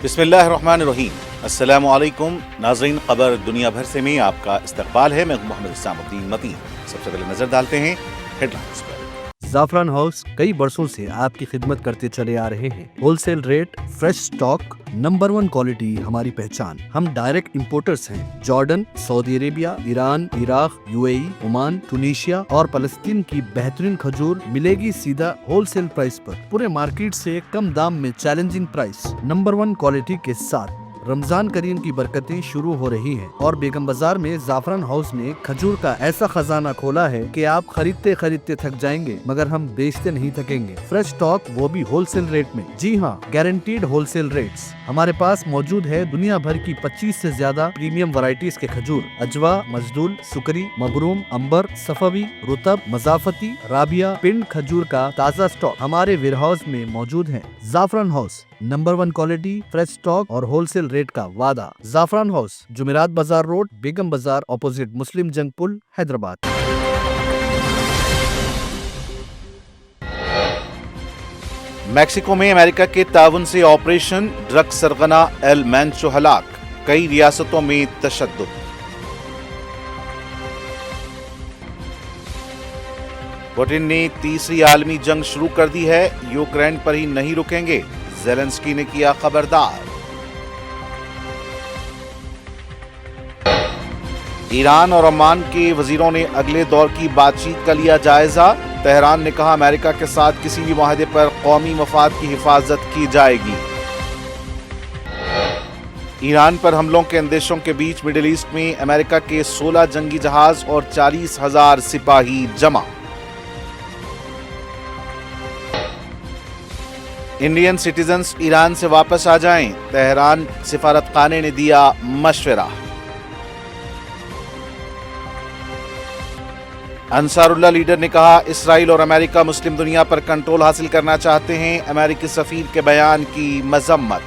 بسم اللہ الرحمن الرحیم۔ السلام علیکم ناظرین، خبر دنیا بھر سے میں آپ کا استقبال ہے۔ میں محمد اسلام الدین متین۔ سب سے پہلے نظر ڈالتے ہیں ہیڈ لائنز پر۔ زعفران ہاؤس کئی برسوں سے آپ کی خدمت کرتے چلے آ رہے ہیں۔ Wholesale rate, fresh stock, number 1 quality ہماری پہچان۔ ہم ڈائریکٹ امپورٹرز ہیں۔ Jordan, Saudi Arabia, Iran, Iraq, UAE، Oman, Tunisia اور فلسطین کی بہترین کھجور ملے گی سیدھا ہول سیل پرائس پر، پورے مارکیٹ سے کم دام میں چیلنجنگ پرائس، نمبر 1 کوالٹی کے ساتھ۔ رمضان کریم کی برکتیں شروع ہو رہی ہیں اور بیگم بازار میں زعفران ہاؤس نے کھجور کا ایسا خزانہ کھولا ہے کہ آپ خریدتے خریدتے تھک جائیں گے مگر ہم بیچتے نہیں تھکیں گے۔ فریش سٹاک، وہ بھی ہول سیل ریٹ میں۔ جی ہاں، گارنٹیڈ ہول سیل ریٹس۔ ہمارے پاس موجود ہے دنیا بھر کی 25 سے زیادہ پریمیم ورائٹیز کے کھجور، اجوا، مجدول، سکری، مبروم، امبر، صفوی، رطب، مضافتی، رابیہ، پنڈ کھجور کا تازہ سٹاک ہمارے ویئر ہاؤس میں موجود ہے۔ زعفران house, number 1 quality, fresh stock اور ہول سیل ریٹ کا وعدہ۔ زعفران ہاؤس، جمعرات بازار روڈ، بیگم بازار، اپوزٹ مسلم جنگ پل، حیدرآباد۔ میکسیکو میں امریکہ کے تعاون سے آپریشن، ڈرگ سرغنہ ایل مینچو ہلاک، کئی ریاستوں میں تشدد۔ پوٹن نے تیسری عالمی جنگ شروع کر دی ہے، یوکرین پر ہی نہیں رکیں گے، زیلنسکی نے کیا خبردار۔ ایران اور عمان کے وزیروں نے اگلے دور کی بات چیت کا لیا جائزہ، تہران نے کہا امریکہ کے ساتھ کسی بھی معاہدے پر قومی مفاد کی حفاظت کی جائے گی۔ ایران پر حملوں کے اندیشوں کے بیچ مڈل ایسٹ میں امریکہ کے 16 جنگی جہاز اور 40,000 سپاہی جمع۔ انڈین سٹیزنز ایران سے واپس آ جائیں، تہران سفارت خانے نے دیا مشورہ۔ انصار اللہ لیڈر نے کہا اسرائیل اور امریکہ مسلم دنیا پر کنٹرول حاصل کرنا چاہتے ہیں، امریکی سفیر کے بیان کی مذمت۔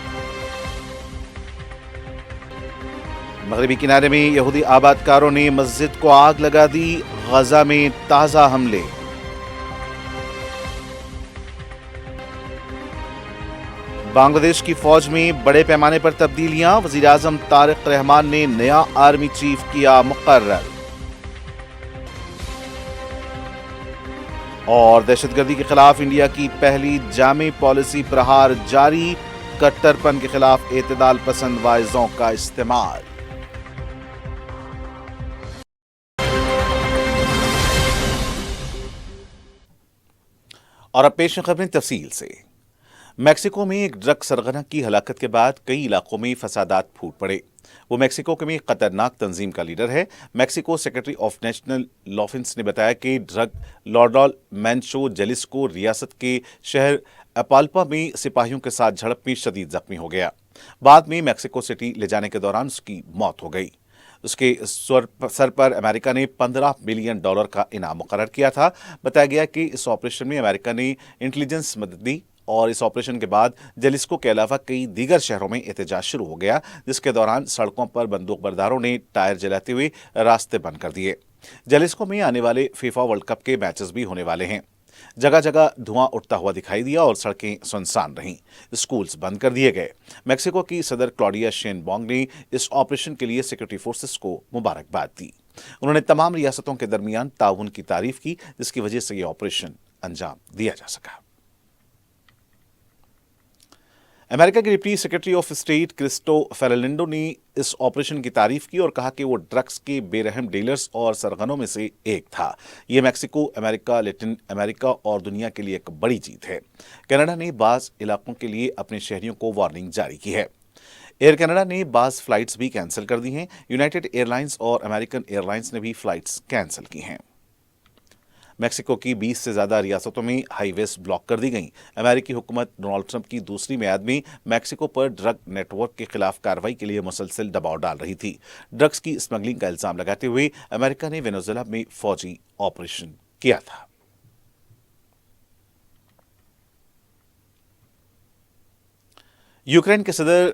مغربی کنارے میں یہودی آباد کاروں نے مسجد کو آگ لگا دی، غزہ میں تازہ حملے۔ بنگلہ دیش کی فوج میں بڑے پیمانے پر تبدیلیاں، وزیر اعظم طارق رحمان نے نیا آرمی چیف کیا مقرر۔ اور دہشت گردی کے خلاف انڈیا کی پہلی جامع پالیسی پرہار جاری، کٹر پن کے خلاف اعتدال پسند واعظوں کا استعمال۔ اور اب پیش ہیں خبریں تفصیل سے۔ میکسیکو میں ایک ڈرگ سرغنہ کی ہلاکت کے بعد کئی علاقوں میں فسادات پھوٹ پڑے۔ وہ میکسیکو کے میں خطرناک تنظیم کا لیڈر ہے۔ Mexico secretary of national defence نے بتایا کہ ڈرگ لارڈ مینچو جیلسکو ریاست کے شہر اپالپا میں سپاہیوں کے ساتھ جھڑپ میں شدید زخمی ہو گیا۔ بعد میں میکسیکو سٹی لے جانے کے دوران اس کی موت ہو گئی۔ اس کے سر پر امریکہ نے $15 ملین کا انعام مقرر کیا تھا۔ بتایا گیا کہ اس آپریشن میں امریکہ نے انٹیلیجنس مدد دی اور اس آپریشن کے بعد جیلسکو کے علاوہ کئی دیگر شہروں میں احتجاج شروع ہو گیا، جس کے دوران سڑکوں پر بندوق برداروں نے ٹائر جلاتے ہوئے راستے بند کر دیے۔ جیلسکو میں آنے والے فیفا ورلڈ کپ کے میچز بھی ہونے والے ہیں۔ جگہ جگہ دھواں اٹھتا ہوا دکھائی دیا اور سڑکیں سنسان رہیں، اسکولز بند کر دیے گئے۔ میکسیکو کی صدر کلاڈیا شین بانگ نے اس آپریشن کے لیے سیکورٹی فورسز کو مبارکباد دی۔ انہوں نے تمام ریاستوں کے درمیان تعاون کی تعریف کی، جس کی وجہ سے یہ آپریشن انجام دیا جا سکا۔ امریکہ کے ڈپٹی سیکرٹری آف اسٹیٹ کرسٹو فیرلینڈو نے اس آپریشن کی تعریف کی اور کہا کہ وہ ڈرگس کے بے رحم ڈیلرز اور سرغنوں میں سے ایک تھا۔ یہ میکسیکو، امریکہ، لیٹن امریکہ اور دنیا کے لیے ایک بڑی جیت ہے۔ کینیڈا نے بعض علاقوں کے لیے اپنے شہریوں کو وارننگ جاری کی ہے۔ ایئر کینیڈا نے بعض فلائٹس بھی کینسل کر دی ہیں۔ یونائٹڈ ایئر لائنز اور امریکن ایئر لائنز نے بھی فلائٹس کینسل کی ہیں۔ میکسیکو کی 20 سے زیادہ ریاستوں میں ہائی ویز بلاک کر دی گئیں۔ امریکی حکومت ڈونلڈ ٹرمپ کی دوسری میعاد میں میکسیکو پر ڈرگ نیٹ ورک کے خلاف کارروائی کے لیے مسلسل دباؤ ڈال رہی تھی۔ ڈرگس کی اسمگلنگ کا الزام لگاتے ہوئے امریکہ نے وینزویلا میں فوجی آپریشن کیا تھا۔ یوکرین کے صدر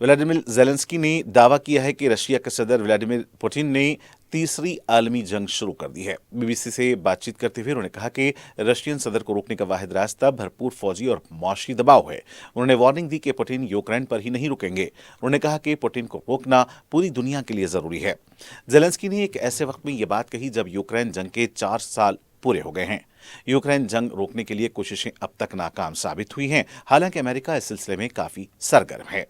ولادیمیر زیلنسکی نے دعویٰ کیا ہے کہ رشیا کے صدر ولادیمیر پوٹن نے तीसरी आलमी जंग शुरू कर दी है। बीबीसी से बातचीत करते हुए उन्होंने कहा कि रशियन सदर को रोकने का वाहिद रास्ता भरपूर फौजी और मौशी दबाव है। उन्होंने वार्निंग दी कि पुतिन यूक्रेन पर ही नहीं रुकेंगे। उन्होंने कहा कि पुतिन को रोकना पूरी दुनिया के लिए जरूरी है। जेलेंस्की ने एक ऐसे वक्त में ये बात कही जब यूक्रेन जंग के 4 साल पूरे हो गए हैं। यूक्रेन जंग रोकने के लिए कोशिशें अब तक नाकाम साबित हुई हैं। हालांकि अमेरिका इस सिलसिले में काफी सरगर्म है।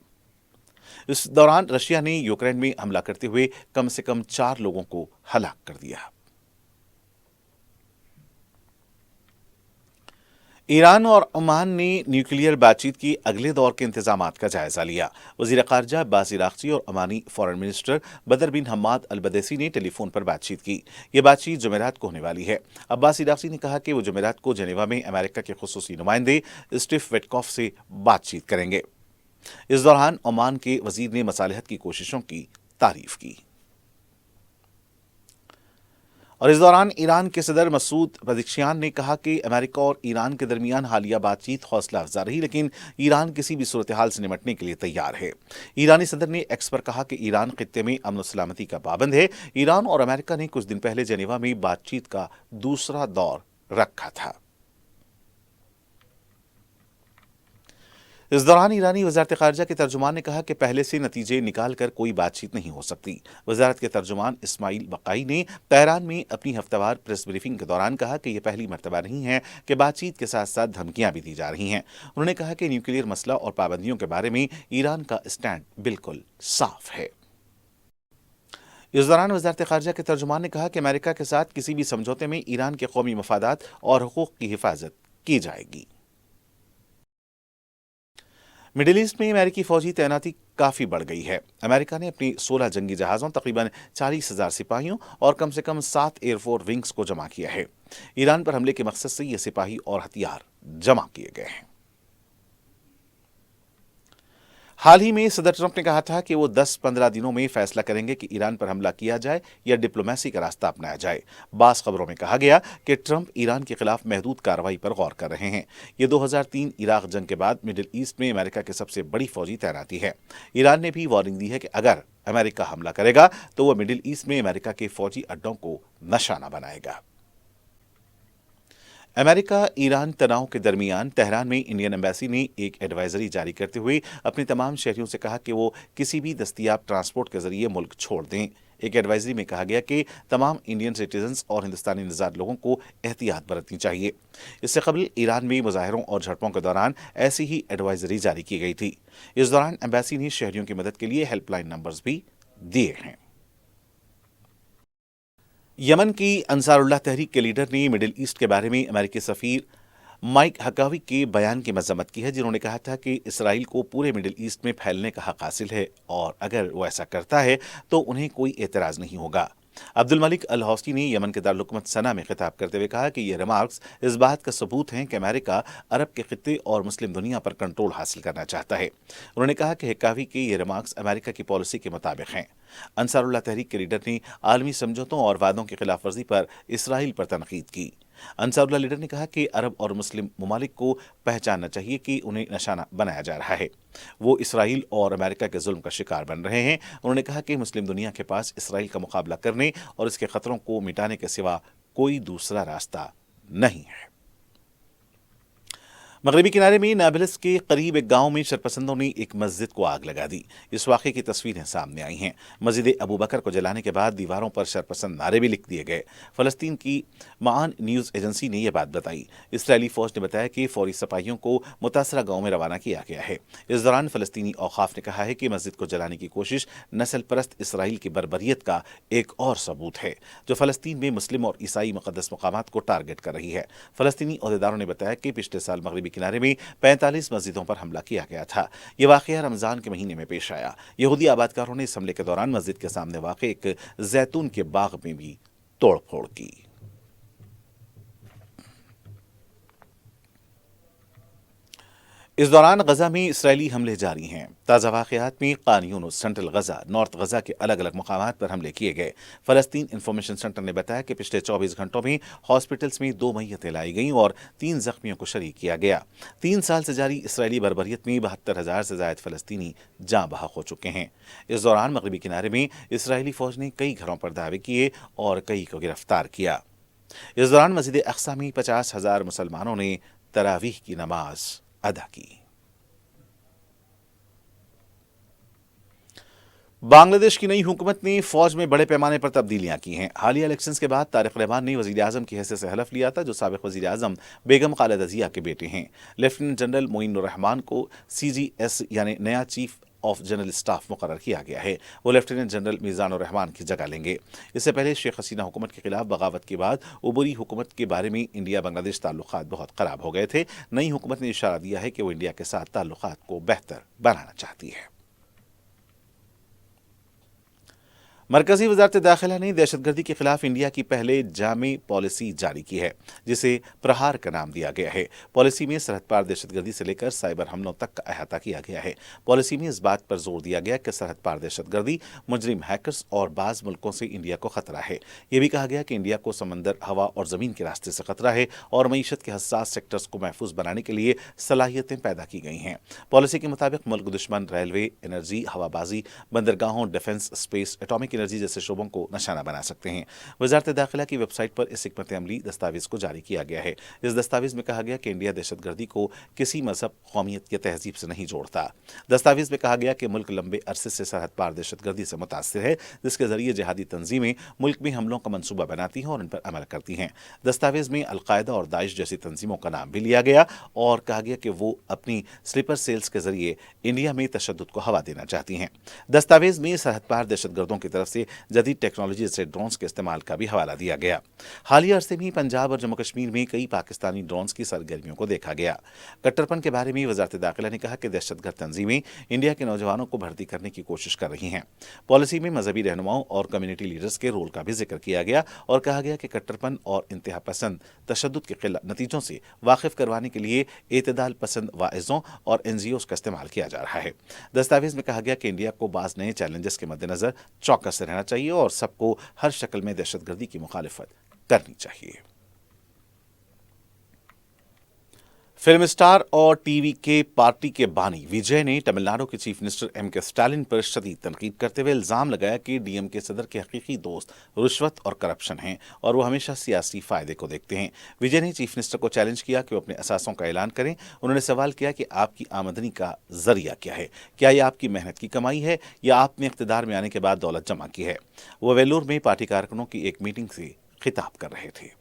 इस दौरान रशिया ने यूक्रेन में हमला करते हुए कम से कम 4 लोगों को हलाक कर दिया। ईरान और ओमान ने न्यूक्लियर बातचीत की अगले दौर के इंतजामात का जायजा लिया। वजीर खारजा अब्बास इराक्ची और ओमानी फॉरेन मिनिस्टर बदर बिन हम्माद अल बदेसी ने टेलीफोन पर बातचीत की। यह बातचीत जुमेरात को होने वाली है। अब्बास इराक्ची ने कहा कि वो जुमेरात को जेनेवा में अमेरिका के खुसूसी नुमाइंदे स्टीव विटकॉफ से बातचीत करेंगे। इस दौरान ओमान के वजीर ने मसालहत की कोशिशों की तारीफ की। और इस दौरान ईरान के सदर मसूद पज़ेश्कियान ने कहा कि अमेरिका और ईरान के दरमियान हालिया बातचीत हौसला अफजा रही, लेकिन ईरान किसी भी सूरत हाल से निपटने के लिए तैयार है। ईरानी सदर ने एक्स पर कहा कि ईरान खित्ते में अमन और सलामती का पाबंद है। ईरान और अमेरिका ने कुछ दिन पहले जेनेवा में बातचीत का दूसरा दौर रखा था। इस दौरान ईरानी वजारत खारजा के तर्जुमान ने कहा कि पहले से नतीजे निकाल कर कोई बातचीत नहीं हो सकती। वजारत के तर्जुमान इस्माइल बकाई ने तेहरान में अपनी हफ्तावार प्रेस ब्रीफिंग के दौरान कहा कि यह पहली मर्तबा नहीं है कि बातचीत के साथ साथ धमकियां भी दी जा रही हैं। उन्होंने कहा कि न्यूक्लियर मसला और पाबंदियों के बारे में ईरान का स्टैंड बिल्कुल साफ है। इस दौरान वजारत खारजा के तर्जुमान ने कहा कि अमेरिका के साथ किसी भी समझौते में ईरान के कौमी मफादात और हुकूक की हिफाजत की जाएगी। मिडिल ईस्ट में अमेरिकी फौजी तैनाती काफी बढ़ गई है। अमेरिका ने अपनी 16 जंगी जहाजों, तकरीबन 40,000 सिपाहियों और कम से कम 7 एयरफोर्स विंग्स को जमा किया है। ईरान पर हमले के मकसद से ये सिपाही और हथियार जमा किए गए हैं। हाल ही में सदर ट्रंप ने कहा था कि वो 10-15 दिनों में फैसला करेंगे कि ईरान पर हमला किया जाए या डिप्लोमेसी का रास्ता अपनाया जाए। बास खबरों में कहा गया कि ट्रंप ईरान के खिलाफ महदूद कार्रवाई पर गौर कर रहे हैं। ये 2003 इराक जंग के बाद मिडिल ईस्ट में अमेरिका की सबसे बड़ी फौजी तैनाती है। ईरान ने भी वार्निंग दी है कि अगर अमेरिका हमला करेगा तो वह मिडिल ईस्ट में अमेरिका के फौजी अड्डों को निशाना बनाएगा। अमेरिका ईरान तनाव के दरमियान तेहरान में इंडियन एम्बेसी ने एक एडवाइजरी जारी करते हुए अपने तमाम शहरियों से कहा कि वो किसी भी दस्तयाब ट्रांसपोर्ट के जरिए मुल्क छोड़ दें। एक एडवाइजरी में कहा गया कि तमाम इंडियन सिटीजन्स और हिंदुस्तानी निजात लोगों को एहतियात बरतनी चाहिए। इससे कबल ईरान में मुजाहरों और झड़पों के दौरान ऐसी ही एडवाइजरी जारी की गई थी। इस दौरान एम्बेसी ने शहरियों की मदद के लिए हेल्पलाइन नंबर्स भी दिए हैं। यमन की अंसारुल्लाह तहरीक के लीडर ने मिडिल ईस्ट के बारे में अमेरिकी सफीर माइक हकावी के बयान की मजम्मत की है, जिन्होंने कहा था कि इसराइल को पूरे मिडिल ईस्ट में फैलने का हक हासिल है और अगर वो ऐसा करता है तो उन्हें कोई एतराज नहीं होगा। अब्दुल मलिक अल हौसी ने यमन के दारुल हुकूमत सना में खिताब करते हुए कहा कि ये रिमार्क्स इस बात का सबूत हैं कि अमेरिका अरब के खित्ते और मुस्लिम दुनिया पर कंट्रोल हासिल करना चाहता है। उन्होंने कहा कि हकावी के ये रिमार्क्स अमेरिका की पॉलिसी के मुताबिक हैं। अंसारुल्लाह तहरीक के लीडर ने आलमी समझौतों और वादों की खिलाफ वर्जी पर इसराइल पर तनकीद की। अंसारुल्लाह लीडर ने कहा कि अरब और मुस्लिम ममालिक को पहचानना चाहिए कि उन्हें निशाना बनाया जा रहा है। वो इसराइल और अमेरिका के जुल्म का शिकार बन रहे हैं। उन्होंने कहा कि मुस्लिम दुनिया के पास इसराइल का मुकाबला करने और इसके खतरों को मिटाने के सिवा कोई दूसरा रास्ता नहीं है। मगरबी किनारे में नाबलिस के करीब एक गांव में शरपसंदों ने एक मस्जिद को आग लगा दी। इस वाक़े की तस्वीरें सामने आई हैं। मस्जिद अबू बकर को जलाने के बाद दीवारों पर शरपसंद नारे भी लिख दिए गए। फ़लस्तीन की मान न्यूज़ एजेंसी ने यह बात बताई। इसराइली फ़ौज ने बताया कि फौरी सिपाहियों को मुतासरा गांव में रवाना किया गया है। इस दौरान फ़लस्तीनी औक़ाफ़ ने कहा है कि मस्जिद को जलाने की कोशिश नस्ल परस्त इसराइल की बर्बरियत का एक और सबूत है, जो फ़लस्तीन में मुस्लिम और ईसाई मुक़द्दस मक़ामात को टारगेट कर रही है। फ़लस्तीनी अहदेदारों ने बताया कि पिछले साल मगरबी किनारे में 45 मस्जिदों पर हमला किया गया था। यह वाक़या रमज़ान के महीने में पेश आया। यहूदी आबादकारों ने इस हमले के दौरान मस्जिद के सामने वाक़े एक जैतून के बाग में भी तोड़फोड़ की। इस दौरान गजा में इसराइली हमले जारी हैं। ताज़ा वाक़यात में खान यूनुस, सेंट्रल गजा, नॉर्थ गजा के अलग अलग मुकामात पर हमले किए गए। फ़लस्तीन इंफॉर्मेशन सेंटर ने बताया कि पिछले 24 घंटों में हॉस्पिटल्स में 2 मैयतें लाई गईं और 3 जख्मियों को शरीक किया गया। 3 साल से जारी इसराइली बर्बरियत में 72,000 से ज़ायद फ़लस्तीनी जाँ बहक हो चुके हैं। इस दौरान मगरबी किनारे में इसराइली फ़ौज ने कई घरों पर धावे किए और कई को गिरफ्तार किया। इस दौरान मस्जिद अक्सा में 50,000 मुसलमानों ने तरावीह की नमाज अदा की। बांग्लादेश की नई हुकूमत ने फौज में बड़े पैमाने पर तब्दीलियां की हैं। हालिया इलेक्शंस के बाद तारिक रहमान ने वजीर आजम की हैसियत से हलफ लिया था, जो साबिक वजीर आजम बेगम खालिदा जिया के बेटे हैं। लेफ्टिनेंट जनरल मोइनुर रहमान को CGS यानी नया चीफ ऑफ जनरल स्टाफ मुकर्रर किया गया है। वो लेफ्टिनेंट जनरल मीज़ानुर रहमान की जगह लेंगे। इससे पहले शेख हसीना हुकूमत के खिलाफ बगावत के बाद उबरी हुकूमत के बारे में इंडिया बांग्लादेश ताल्लुकात बहुत खराब हो गए थे। नई हुकूमत ने इशारा दिया है कि वो इंडिया के साथ ताल्लुकात को बेहतर बनाना चाहती है। मरकजी वजारत दाखिला ने दहशतगर्दी के खिलाफ इंडिया की पहले जामे पॉलिसी जारी की है, जिसे प्रहार का नाम दिया गया है। पॉलिसी में सरहद पार दहशतगर्दी से लेकर साइबर हमलों तक का अहाता किया गया है। पॉलिसी में इस बात पर जोर दिया गया कि सरहद पार दहशतगर्दी, मुजरिम हैकर्स और बाज़ मुल्कों से इंडिया को खतरा है। यह भी कहा गया कि इंडिया को समंदर, हवा और ज़मीन के रास्ते से खतरा है और मईशत के हसास सेक्टर्स को महफूज बनाने के लिए सलाहियतें पैदा की गई हैं। पॉलिसी के मुताबिक मुल्क दुश्मन रेलवे, एनर्जी, हवाबाजी, बंदरगाहों, डिफेंस, स्पेस, एटॉमिक एनर्जी जैसे शोबों को निशाना बना सकते हैं। वजारत दाखिला की वेबसाइट पर इस हिकमत अमली दस्तावेज को जारी किया गया है। इस दस्तावेज में कहा गया कि इंडिया दहशतगर्दी को किसी मजहब, कौमियत या तहजीब से नहीं जोड़ता। दस्तावेज में कहा गया कि मुल्क लंबे अरसे से सरहद पार दहशतगर्दी से मुतासिर है, जिसके जरिए जिहादी तंजीमें मुल्क में हमलों का मनसूबा बनाती हैं और उन पर अमल करती हैं। दस्तावेज में अलकायदा और दाइश जैसी तंजीमों का नाम भी लिया गया और कहा गया कि वो अपनी स्लीपर सेल्स के जरिए इंडिया में तशद्दुद को हवा देना चाहती हैं। दस्तावेज में सरहद पार दहशतगर्दों की तरफ से जदीद टेक्नोलॉजी से ड्रोन्स के इस्तेमाल का भी हवाला दिया गया। हालिया अरसे में पंजाब और जम्मू कश्मीर में कई पाकिस्तानी ड्रोन्स की सरगर्मियों को देखा गया। कट्टरपन के बारे में वजारत दाखिला ने कहा कि दहशतगर्द तंजीमें इंडिया के नौजवानों को भर्ती करने की कोशिश कर रही हैं। पॉलिसी में मजहबी रहनुमाओं और कम्युनिटी लीडर्स के रोल का भी जिक्र किया गया और कहा गया कि कट्टरपन और इंतहा पसंद तशद्दुद के नतीजों से वाकिफ करवाने के लिए एतदाल पसंद वाइजों और NGOs का इस्तेमाल किया जा रहा है। दस्तावेज में कहा गया कि इंडिया को बाज़ नए चैलेंजेस के मद्देनजर चौकस रहना चाहिए और सबको हर शक्ल में दहशतगर्दी की मुखालिफत करनी चाहिए। फिल्म स्टार और टीवी के पार्टी के बानी विजय ने तमिलनाडु के चीफ मिनिस्टर M.K. स्टालिन पर शदीद तनकीद करते हुए इल्जाम लगाया कि DMK सदर के हकीकी दोस्त रिश्वत और करप्शन हैं और वो हमेशा सियासी फायदे को देखते हैं। विजय ने चीफ मिनिस्टर को चैलेंज किया कि वो अपने असासों का ऐलान करें। उन्होंने सवाल किया कि आपकी आमदनी का जरिया क्या है, क्या ये आपकी मेहनत की कमाई है या आपने इख्तिदार में आने के बाद दौलत जमा की है। वो वेल्लूर में पार्टी कारकुनों की एक मीटिंग से खिताब कर रहे थे।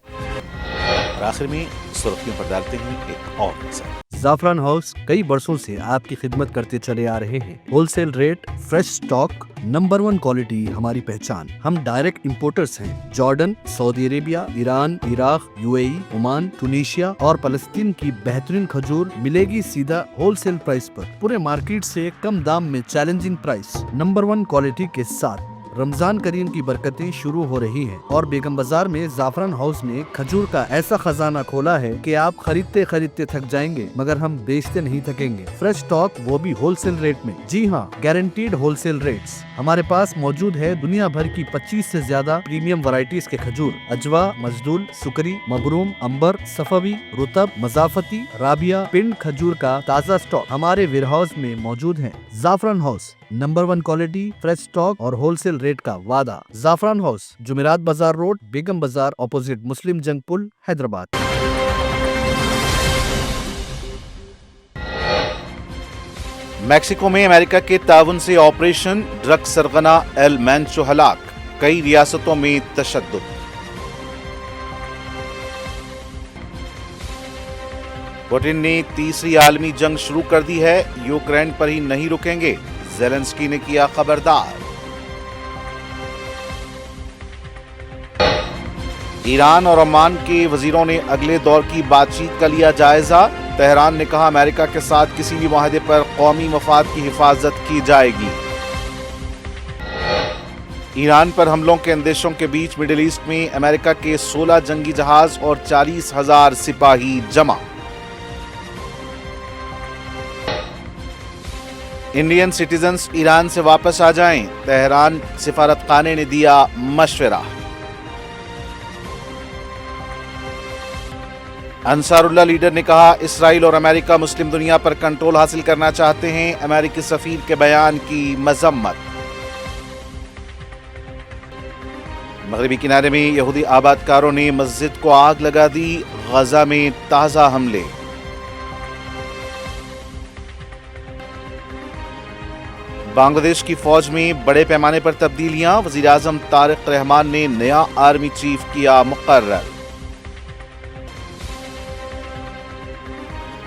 और आखिर में सुर्खियों पर डालते हैं एक और नजर। जाफरान हाउस कई वर्षों से आपकी खिदमत करते चले आ रहे हैं। Wholesale rate, fresh stock, number 1 quality हमारी पहचान। हम डायरेक्ट इंपोर्टर्स हैं। Jordan, Saudi Arabia, Iran, Iraq, UAE, Oman, Tunisia और फलस्तीन की बेहतरीन खजूर मिलेगी सीधा होलसेल प्राइस पर, पूरे मार्केट से कम दाम में चैलेंजिंग प्राइस, नंबर 1 क्वालिटी के साथ। रमजान करीम की बरकतें शुरू हो रही हैं और बेगम बाजार में जाफरान हाउस ने खजूर का ऐसा खजाना खोला है कि आप खरीदते खरीदते थक जाएंगे, मगर हम बेचते नहीं थकेंगे। फ्रेश स्टॉक, वो भी होलसेल रेट में। जी हाँ, गारंटीड होलसेल रेट्स। हमारे पास मौजूद है दुनिया भर की 25 से ज्यादा प्रीमियम वैरायटीज के खजूर। अजवा, मजदूल, सुकरी, मबरूम, अंबर, सफवी, रुतब, मजाफती, राबिया, पिंड खजूर का ताज़ा स्टॉक हमारे वेयरहाउस में मौजूद है। Zafran house, number 1 quality, fresh stock और होलसेल रेट का वादा। जाफरान हाउस, जुमेरात बाजार रोड, बेगम बाजार, ऑपोजिट मुस्लिम जंग पुल, हैदराबाद। मैक्सिको में अमेरिका के ताउन से ऑपरेशन ड्रग सरगना एल मैंचो हलाक, कई रियासतों में तशद्दुद। पुतिन ने तीसरी आलमी जंग शुरू कर दी है, यूक्रेन पर ही नहीं रुकेंगे, ज़ेलेंस्की ने किया खबरदार। ईरान और ओमान के वजीरों ने अगले दौर की बातचीत का लिया जायजा। तेहरान ने कहा अमेरिका के साथ किसी भी मुआहदे पर कौमी मफाद की हिफाजत की जाएगी। ईरान पर हमलों के अंदेशों के बीच मिडिल ईस्ट में अमेरिका के 16 जंगी जहाज और 40,000 सिपाही जमा। इंडियन सिटीजन्स ईरान से वापस आ जाएं, तेहरान सिफारतखाने ने दिया मशवरा। अंसारुल्लाह लीडर ने कहा, इसराइल और अमेरिका मुस्लिम दुनिया पर कंट्रोल हासिल करना चाहते हैं, अमेरिकी सफीर के बयान की मजम्मत। मगरबी किनारे में यहूदी आबादकारों ने मस्जिद को आग लगा दी, गजा में ताजा हमले। बांग्लादेश की फौज में बड़े पैमाने पर तब्दीलियां, वजीर आजम तारिक रहमान ने नया आर्मी चीफ किया मुकर्रर।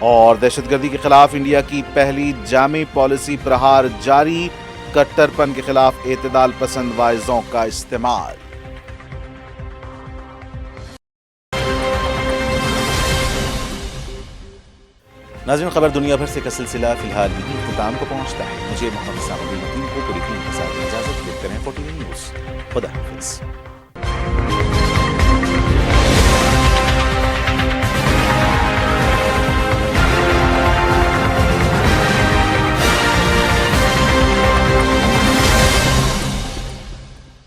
और दहशतगर्दी के खिलाफ इंडिया की पहली जामे पॉलिसी प्रहार जारी, कट्टरपन के खिलाफ एतदाल पसंद वाइजों का इस्तेमाल। नाज़रीन, खबर दुनिया भर से का सिलसिला फिलहाल यही इख्तिताम को पहुंचता है। मुझे मोहम्मद सामउद्दीन को पूरी टीम के साथ इजाजत देते हैं 14 न्यूज़। खुदा हाफिज़।